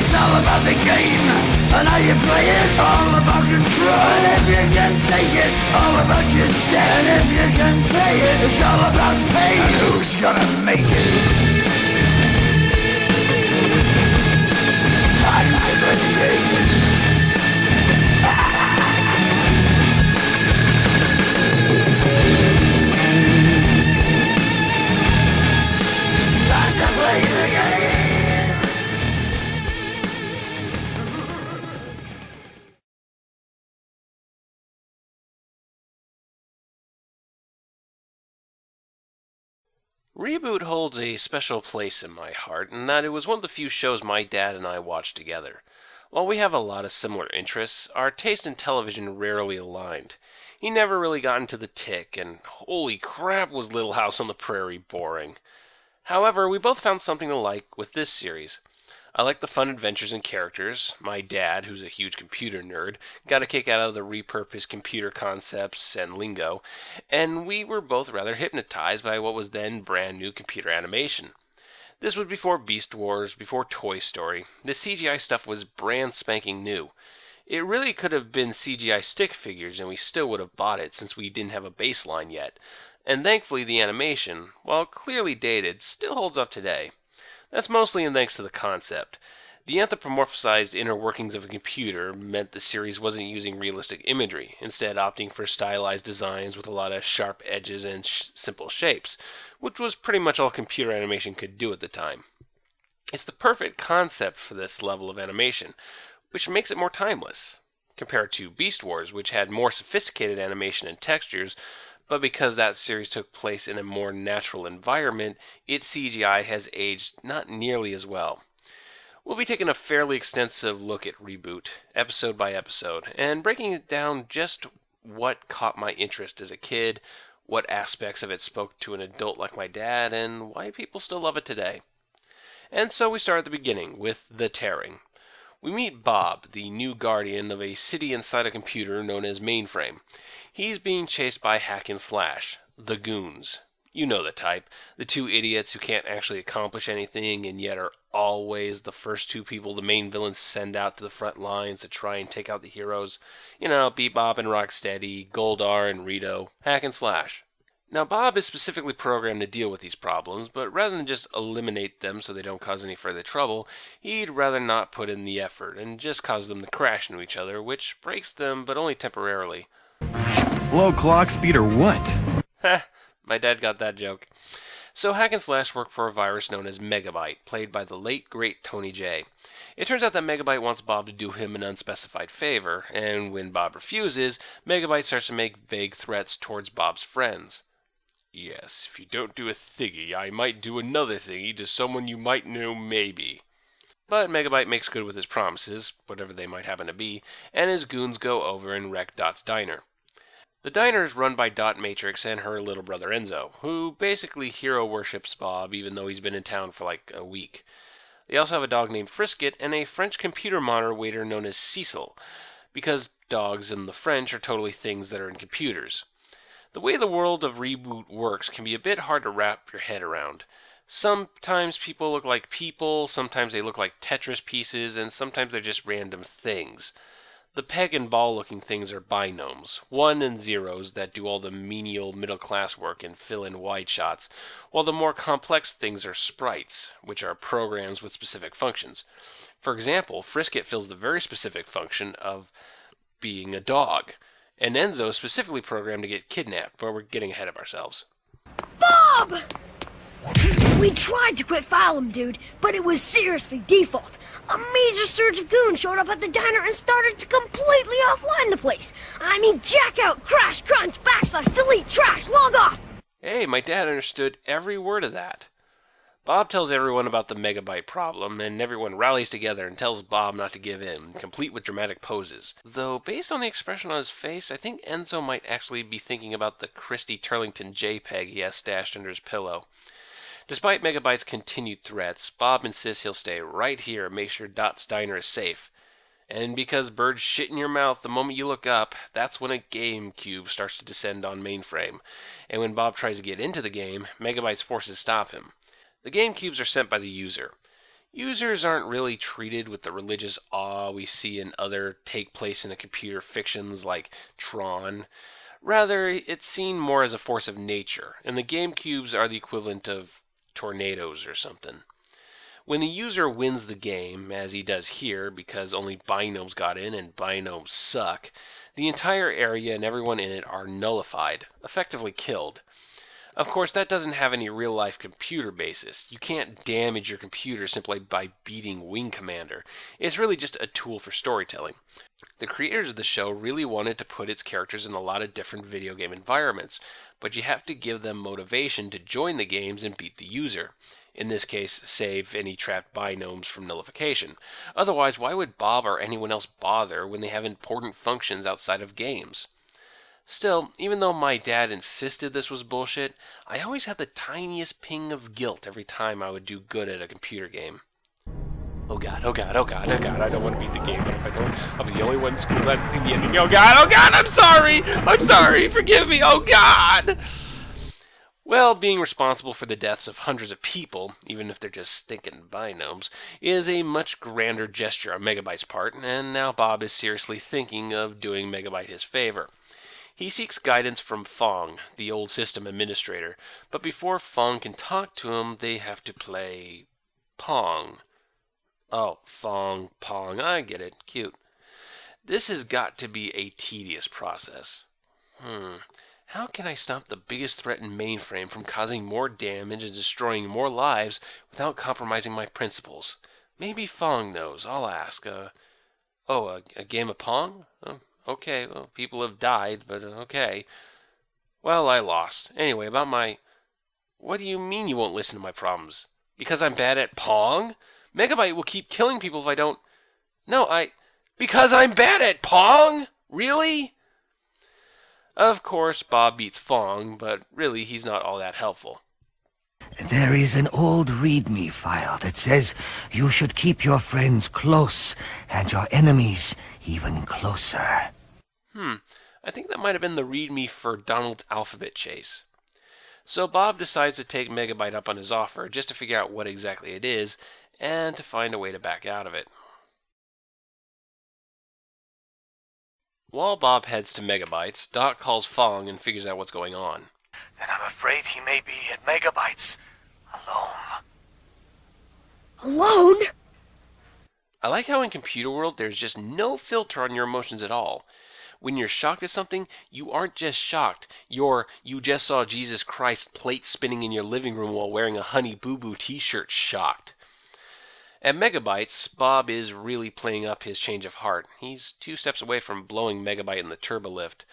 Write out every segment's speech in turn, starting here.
It's all about the game, and how you play it. All about control, and if you can take it. All about your debt, and if you can pay it. It's all about pain, and who's gonna make it. Time to play the game. Time to play the game. Reboot holds a special place in my heart, in that it was one of the few shows my dad and I watched together. While we have a lot of similar interests, our taste in television rarely aligned. He never really got into The Tick, and holy crap was Little House on the Prairie boring. However, we both found something to like with this series. I like the fun adventures and characters. My dad, who's a huge computer nerd, got a kick out of the repurposed computer concepts and lingo, and we were both rather hypnotized by what was then brand new computer animation. This was before Beast Wars, before Toy Story. The CGI stuff was brand spanking new. It really could have been CGI stick figures and we still would have bought it since we didn't have a baseline yet. And thankfully the animation, while clearly dated, still holds up today. That's mostly in thanks to the concept. The anthropomorphized inner workings of a computer meant the series wasn't using realistic imagery, instead opting for stylized designs with a lot of sharp edges and simple shapes, which was pretty much all computer animation could do at the time. It's the perfect concept for this level of animation, which makes it more timeless, compared to Beast Wars, which had more sophisticated animation and textures, but because that series took place in a more natural environment, its CGI has aged not nearly as well. We'll be taking a fairly extensive look at Reboot, episode by episode, and breaking it down just what caught my interest as a kid, what aspects of it spoke to an adult like my dad, and why people still love it today. And so we start at the beginning, with The Tearing. We meet Bob, the new guardian of a city inside a computer known as Mainframe. He's being chased by Hack and Slash, the goons. You know the type, the two idiots who can't actually accomplish anything and yet are always the first two people the main villains send out to the front lines to try and take out the heroes. You know, Bebop and Rocksteady, Goldar and Rito, Hack and Slash. Now, Bob is specifically programmed to deal with these problems, but rather than just eliminate them so they don't cause any further trouble, he'd rather not put in the effort and just cause them to crash into each other, which breaks them, but only temporarily. Blow clock speed or what? Heh, my dad got that joke. So Hack and Slash work for a virus known as Megabyte, played by the late, great Tony J. It turns out that Megabyte wants Bob to do him an unspecified favor, and when Bob refuses, Megabyte starts to make vague threats towards Bob's friends. Yes, if you don't do a thingy, I might do another thingy to someone you might know maybe. But Megabyte makes good with his promises, whatever they might happen to be, and his goons go over and wreck Dot's diner. The diner is run by Dot Matrix and her little brother Enzo, who basically hero worships Bob even though he's been in town for like a week. They also have a dog named Frisket and a French computer monitor waiter known as Cecil, because dogs in the French are totally things that are in computers. The way the world of Reboot works can be a bit hard to wrap your head around. Sometimes people look like people, sometimes they look like Tetris pieces, and sometimes they're just random things. The peg and ball looking things are binomes, 1 and 0s that do all the menial middle class work and fill in wide shots, while the more complex things are sprites, which are programs with specific functions. For example, Frisket fills the very specific function of being a dog, and Enzo is specifically programmed to get kidnapped, but we're getting ahead of ourselves. Bob! We tried to quit Phylum, dude, but it was seriously default. A major surge of goons showed up at the diner and started to completely offline the place. I mean, jack out, crash, crunch, backslash, delete, trash, log off. Hey, my dad understood every word of that. Bob tells everyone about the Megabyte problem, and everyone rallies together and tells Bob not to give in, complete with dramatic poses. Though, based on the expression on his face, I think Enzo might actually be thinking about the Christy Turlington JPEG he has stashed under his pillow. Despite Megabyte's continued threats, Bob insists he'll stay right here and make sure Dot's diner is safe. And because birds shit in your mouth the moment you look up, that's when a game cube starts to descend on Mainframe. And when Bob tries to get into the game, Megabyte's forces stop him. The game cubes are sent by the user. Users aren't really treated with the religious awe we see in other take place in a computer fictions like Tron. Rather, it's seen more as a force of nature, and the GameCubes are the equivalent of tornadoes or something. When the user wins the game, as he does here because only binomes got in and binomes suck, the entire area and everyone in it are nullified, effectively killed. Of course, that doesn't have any real-life computer basis. You can't damage your computer simply by beating Wing Commander. It's really just a tool for storytelling. The creators of the show really wanted to put its characters in a lot of different video game environments, but you have to give them motivation to join the games and beat the user. In this case, save any trapped binomes from nullification. Otherwise, why would Bob or anyone else bother when they have important functions outside of games? Still, even though my dad insisted this was bullshit, I always had the tiniest ping of guilt every time I would do good at a computer game. Oh god, oh god, oh god, oh god, I don't want to beat the game, but if I don't, I'll be the only one in school that hasn't seen the ending. Oh god, I'm sorry, forgive me, oh god! Well, being responsible for the deaths of hundreds of people, even if they're just stinking binomes, is a much grander gesture on Megabyte's part, and now Bob is seriously thinking of doing Megabyte his favor. He seeks guidance from Fong, the old system administrator, but before Fong can talk to him, they have to play Pong. Oh, Fong, Pong, I get it, cute. This has got to be a tedious process. How can I stop the biggest threat in Mainframe from causing more damage and destroying more lives without compromising my principles? Maybe Fong knows, I'll ask. A game of Pong? Okay, well, people have died, but okay. Well, I lost. Anyway, about my... What do you mean you won't listen to my problems? Because I'm bad at Pong? Megabyte will keep killing people if I don't... No, Because I'm bad at Pong? Really? Of course, Bob beats Fong, but really he's not all that helpful. There is an old README file that says you should keep your friends close and your enemies even closer. I think that might have been the README for Donald's alphabet chase. So Bob decides to take Megabyte up on his offer just to figure out what exactly it is and to find a way to back out of it. While Bob heads to Megabyte's, Doc calls Fong and figures out what's going on. Then I'm afraid he may be at Megabyte's alone. Alone? I like how in Computer World there's just no filter on your emotions at all. When you're shocked at something, you aren't just shocked. You just saw Jesus Christ plate spinning in your living room while wearing a Honey Boo Boo t-shirt shocked. At Megabyte's, Bob is really playing up his change of heart. He's 2 steps away from blowing Megabyte in the turbolift.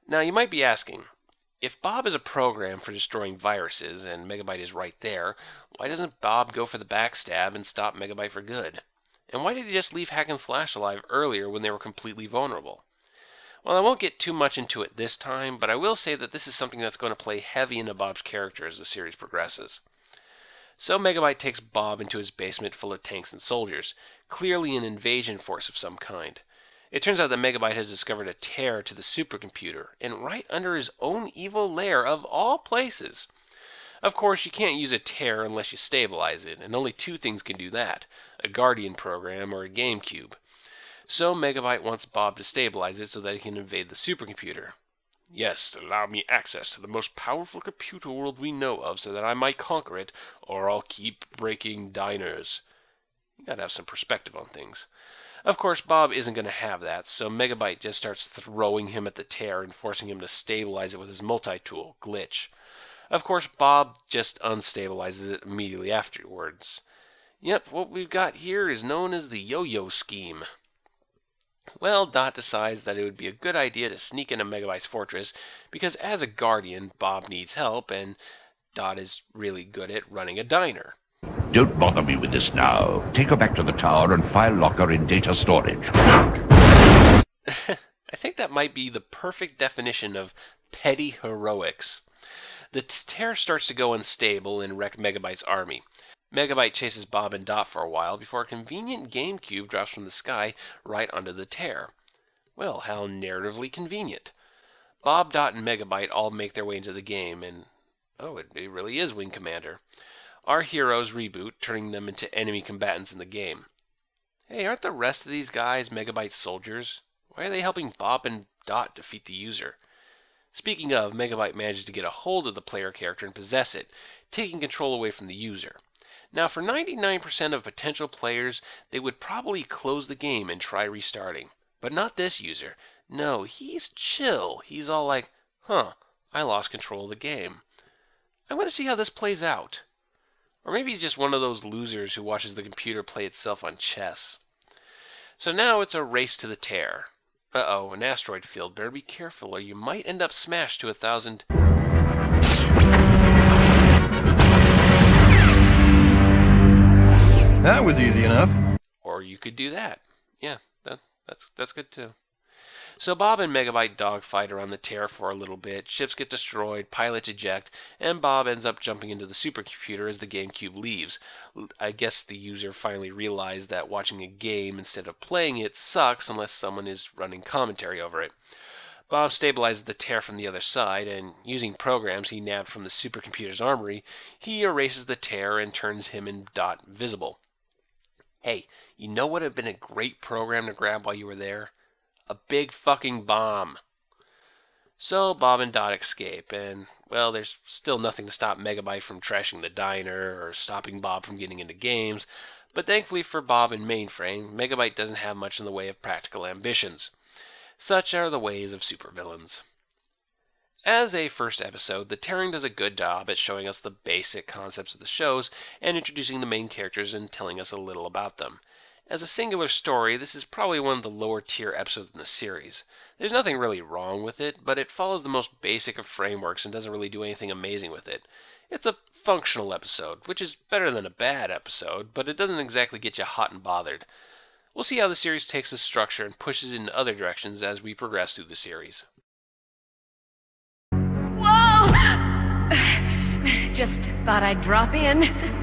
Now, you might be asking, if Bob is a program for destroying viruses, and Megabyte is right there, why doesn't Bob go for the backstab and stop Megabyte for good? And why did he just leave Hack and Slash alive earlier when they were completely vulnerable? Well, I won't get too much into it this time, but I will say that this is something that's going to play heavy into Bob's character as the series progresses. So Megabyte takes Bob into his basement full of tanks and soldiers, clearly an invasion force of some kind. It turns out that Megabyte has discovered a tear to the supercomputer, and right under his own evil lair of all places. Of course, you can't use a tear unless you stabilize it, and only 2 things can do that, a Guardian program or a GameCube. So Megabyte wants Bob to stabilize it so that he can invade the supercomputer. Yes, allow me access to the most powerful computer world we know of so that I might conquer it, or I'll keep breaking diners. You gotta have some perspective on things. Of course, Bob isn't going to have that, so Megabyte just starts throwing him at the tear and forcing him to stabilize it with his multi-tool, Glitch. Of course, Bob just unstabilizes it immediately afterwards. Yep, what we've got here is known as the yo-yo scheme. Well, Dot decides that it would be a good idea to sneak into Megabyte's fortress because as a guardian, Bob needs help and Dot is really good at running a diner. Don't bother me with this now. Take her back to the tower and file lock her in data storage. I think that might be the perfect definition of petty heroics. The tear starts to go unstable and wreck Megabyte's army. Megabyte chases Bob and Dot for a while before a convenient GameCube drops from the sky right onto the tear. Well, how narratively convenient. Bob, Dot, and Megabyte all make their way into the game, and it really is Wing Commander. Our heroes Reboot, turning them into enemy combatants in the game. Hey, aren't the rest of these guys Megabyte soldiers? Why are they helping Bob and Dot defeat the user? Speaking of, Megabyte manages to get a hold of the player character and possess it, taking control away from the user. Now, for 99% of potential players, they would probably close the game and try restarting. But not this user. No, he's chill. He's all like, I lost control of the game. I want to see how this plays out. Or maybe he's just one of those losers who watches the computer play itself on chess. So now it's a race to the tear. Uh-oh, an asteroid field. Better be careful or you might end up smashed to 1,000... That was easy enough. Or you could do that. Yeah, that's good too. So Bob and Megabyte dogfight around the tear for a little bit, ships get destroyed, pilots eject, and Bob ends up jumping into the supercomputer as the GameCube leaves. I guess the user finally realized that watching a game instead of playing it sucks unless someone is running commentary over it. Bob stabilizes the tear from the other side, and using programs he nabbed from the supercomputer's armory, he erases the tear and turns him and Dot visible. Hey, you know what would have been a great program to grab while you were there? A big fucking bomb. So Bob and Dot escape, and, well, there's still nothing to stop Megabyte from trashing the diner or stopping Bob from getting into games, but thankfully for Bob and Mainframe, Megabyte doesn't have much in the way of practical ambitions. Such are the ways of supervillains. As a first episode, The Tearing does a good job at showing us the basic concepts of the shows and introducing the main characters and telling us a little about them. As a singular story, this is probably one of the lower tier episodes in the series. There's nothing really wrong with it, but it follows the most basic of frameworks and doesn't really do anything amazing with it. It's a functional episode, which is better than a bad episode, but it doesn't exactly get you hot and bothered. We'll see how the series takes this structure and pushes in other directions as we progress through the series. Whoa! Just thought I'd drop in.